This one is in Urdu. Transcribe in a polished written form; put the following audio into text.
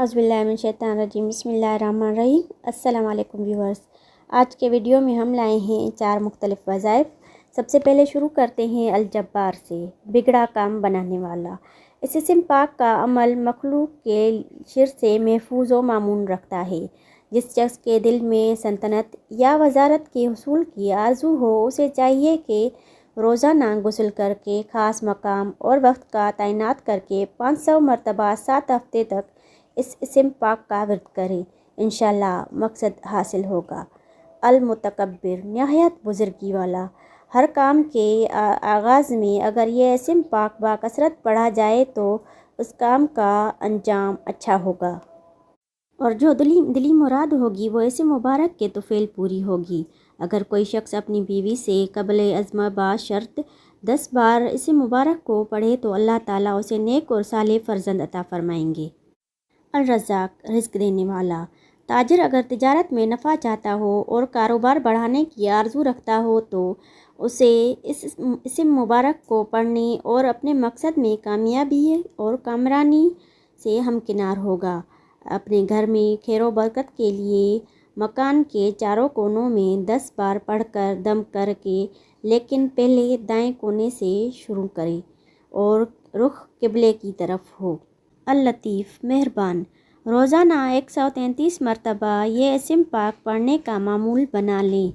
اعوذ باللہ من الشیطان الرجیم بسم اللہ الرحمن الرحیم۔ السلام علیکم ویورز، آج کے ویڈیو میں ہم لائے ہیں 4 مختلف وظائف۔ سب سے پہلے شروع کرتے ہیں الجبار سے، بگڑا کام بنانے والا۔ اس اسم پاک کا عمل مخلوق کے شر سے محفوظ و مامون رکھتا ہے۔ جس شخص کے دل میں سلطنت یا وزارت کے حصول کی آرزو ہو، اسے چاہیے کہ روزانہ غسل کر کے خاص مقام اور وقت کا تعینات کر کے 500 مرتبہ 7 ہفتے تک اس اسم پاک کا ورد کرے، انشاءاللہ مقصد حاصل ہوگا۔ المتکبر، نہایت بزرگی والا۔ ہر کام کے آغاز میں اگر یہ اسم پاک باکثرت پڑھا جائے تو اس کام کا انجام اچھا ہوگا، اور جو دلی مراد ہوگی وہ اسم مبارک کے طفیل پوری ہوگی۔ اگر کوئی شخص اپنی بیوی سے قبل ازمہ باشرط 10 بار اسم مبارک کو پڑھے تو اللہ تعالیٰ اسے نیک اور صالح فرزند عطا فرمائیں گے۔ الرزاق، رزق دینے والا۔ تاجر اگر تجارت میں نفع چاہتا ہو اور کاروبار بڑھانے کی آرزو رکھتا ہو تو اسے اس اسم مبارک کو پڑھنے اور اپنے مقصد میں کامیابی اور کامرانی سے ہمکنار ہوگا۔ اپنے گھر میں خیر و برکت کے لیے مکان کے چاروں کونوں میں 10 بار پڑھ کر دم کر کے، لیکن پہلے دائیں کونے سے شروع کرے اور رخ قبلے کی طرف ہو۔ اللطیف، مہربان۔ روزانہ 133 مرتبہ یہ اسم پاک پڑھنے کا معمول بنا لیں۔